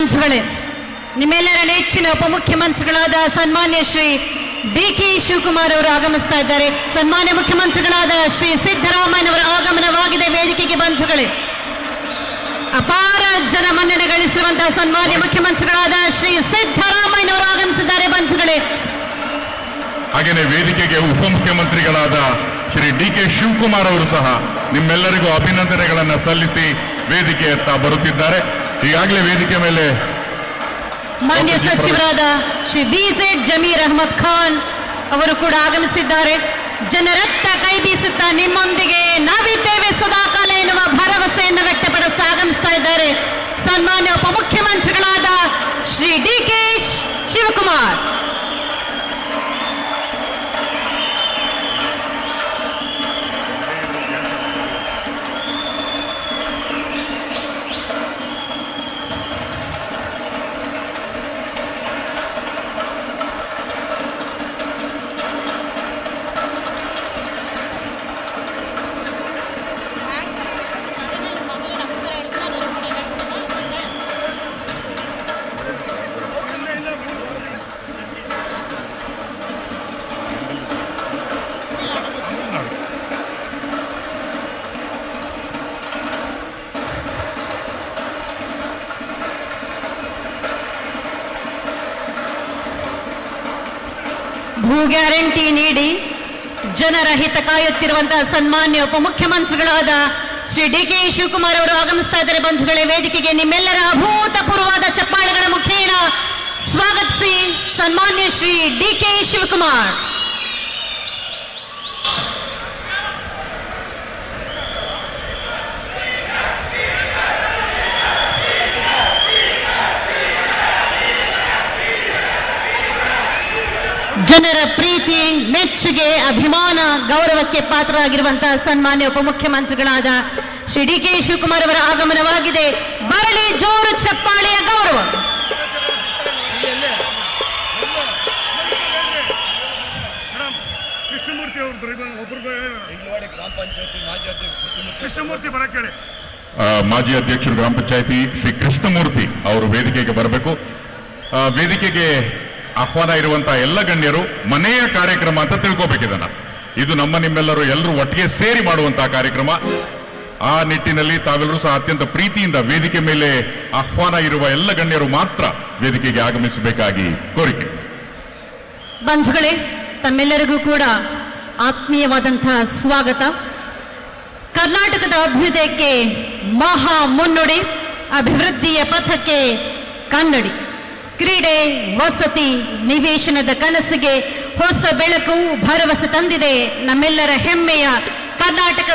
ಬಂಧುಗಳೇ, ನಿಮ್ಮೆಲ್ಲರ ನೆಚ್ಚಿನ ಉಪಮುಖ್ಯಮಂತ್ರಿಗಳಾದ ಸನ್ಮಾನ್ಯ ಶ್ರೀ ಡಿ.ಕೆ. ಶಿವಕುಮಾರ್ ಅವರು ಆಗಮಿಸ್ತಾ ಇದ್ದಾರೆ. ಸನ್ಮಾನ್ಯ ಮುಖ್ಯಮಂತ್ರಿಗಳಾದ ಶ್ರೀ ಸಿದ್ದರಾಮಯ್ಯನವರ ಆಗಮನವಾಗಿದೆ ವೇದಿಕೆಗೆ. ಬಂಧುಗಳೇ, ಅಪಾರ ಜನ ಮನ್ನಣೆ ಗಳಿಸಿರುವಂತಹ ಸನ್ಮಾನ್ಯ ಮುಖ್ಯಮಂತ್ರಿಗಳಾದ ಶ್ರೀ ಸಿದ್ದರಾಮಯ್ಯನವರು ಆಗಮಿಸಿದ್ದಾರೆ. ಬಂಧುಗಳೇ, ಹಾಗೆಯೇ ವೇದಿಕೆಗೆ ಉಪಮುಖ್ಯಮಂತ್ರಿಗಳಾದ ಶ್ರೀ ಡಿ.ಕೆ. ಶಿವಕುಮಾರ್ ಅವರು ಸಹ ನಿಮ್ಮೆಲ್ಲರಿಗೂ ಅಭಿನಂದನೆಗಳನ್ನು ಸಲ್ಲಿಸಿ ವೇದಿಕೆಯತ್ತ ಬರುತ್ತಿದ್ದಾರೆ. ಈಗಾಗಲೇ ವೇದಿಕೆ ಮೇಲೆ ಮಾನ್ಯ ಸಚಿವರಾದ ಶ್ರೀ ಬಿ.ಝೆಡ್. ಜಮೀರ್ ಅಹಮದ್ ಖಾನ್ ಅವರು ಕೂಡ ಆಗಮಿಸಿದ್ದಾರೆ. ಜನರತ್ತ ಕೈ ಬೀಸುತ್ತಾ ನಿಮ್ಮೊಂದಿಗೆ ನಾವಿದ್ದೇವೆ ಸದಾಕಾಲ ಎನ್ನುವ ಭರವಸೆಯನ್ನು ವ್ಯಕ್ತಪಡಿಸಿ ಆಗಮಿಸ್ತಾ ಇದ್ದಾರೆ ಸನ್ಮಾನ್ಯ ಉಪಮುಖ್ಯಮಂತ್ರಿಗಳಾದ ಶ್ರೀ ಡಿ.ಕೆ. ಶಿವಕುಮಾರ್. ಭೂ ಗ್ಯಾರಂಟಿ ನೀಡಿ ಜನರ ಹಿತ ಕಾಯುತ್ತಿರುವಂತಹ ಸನ್ಮಾನ್ಯ ಉಪಮುಖ್ಯಮಂತ್ರಿಗಳಾದ ಶ್ರೀ ಡಿ.ಕೆ. ಶಿವಕುಮಾರ್ ಅವರು ಆಗಮಿಸ್ತಾ ಇದ್ದಾರೆ. ಬಂಧುಗಳೇ, ವೇದಿಕೆಗೆ ನಿಮ್ಮೆಲ್ಲರ ಅಭೂತಪೂರ್ವವಾದ ಚಪ್ಪಾಳೆಗಳ ಮುಖೇನ ಸ್ವಾಗತಿಸಿ ಸನ್ಮಾನ್ಯ ಶ್ರೀ ಡಿ.ಕೆ. ಶಿವಕುಮಾರ್. ಜನರ ಪ್ರೀತಿ, ಮೆಚ್ಚುಗೆ, ಅಭಿಮಾನ, ಗೌರವಕ್ಕೆ ಪಾತ್ರರಾಗಿರುವಂತಹ ಸನ್ಮಾನ್ಯ ಉಪಮುಖ್ಯಮಂತ್ರಿಗಳಾದ ಶ್ರೀ ಡಿ.ಕೆ. ಶಿವಕುಮಾರ್ ಅವರ ಆಗಮನವಾಗಿದೆ. ಬರಲಿ ಜೋರು ಚಪ್ಪಾಳೆಯ ಗೌರವ. ಮಾಜಿ ಅಧ್ಯಕ್ಷರು ಗ್ರಾಮ ಪಂಚಾಯತಿ ಶ್ರೀ ಕೃಷ್ಣಮೂರ್ತಿ ಅವರು ವೇದಿಕೆಗೆ ಬರಬೇಕು. ವೇದಿಕೆಗೆ ಆಹ್ವಾನ ಇರುವಂತಹ ಎಲ್ಲ ಗಣ್ಯರು ಮನೆಯ ಕಾರ್ಯಕ್ರಮ ಅಂತ ತಿಳ್ಕೋಬೇಕಿದನ್ನ. ಇದು ನಿಮ್ಮೆಲ್ಲರೂ ಎಲ್ಲರೂ ಒಟ್ಟಿಗೆ ಸೇರಿ ಮಾಡುವಂತಹ ಕಾರ್ಯಕ್ರಮ. ಆ ನಿಟ್ಟಿನಲ್ಲಿ ತಾವೆಲ್ಲರೂ ಸಹ ಅತ್ಯಂತ ಪ್ರೀತಿಯಿಂದ ವೇದಿಕೆ ಮೇಲೆ ಆಹ್ವಾನ ಇರುವ ಎಲ್ಲ ಗಣ್ಯರು ಮಾತ್ರ ವೇದಿಕೆಗೆ ಆಗಮಿಸಬೇಕಾಗಿ ಕೋರಿಕೆ. ಬಂಧುಗಳೇ, ತಮ್ಮೆಲ್ಲರಿಗೂ ಕೂಡ ಆತ್ಮೀಯವಾದಂತಹ ಸ್ವಾಗತ. ಕರ್ನಾಟಕದ ಅಭ್ಯುದಯಕ್ಕೆ ಮಹಾ ಮುನ್ನುಡಿ, ಅಭಿವೃದ್ಧಿಯ ಪಥಕ್ಕೆ ಕನ್ನಡಿ. ಕ್ರೀಡೆ, ವಸತಿ, ನಿವೇಶನದ ಕನಸಿಗೆ ಹೊಸ ಬೆಳಕು, ಭರವಸೆ ತಂದಿದೆ ನಮ್ಮೆಲ್ಲರ ಹೆಮ್ಮೆಯ ಕರ್ನಾಟಕ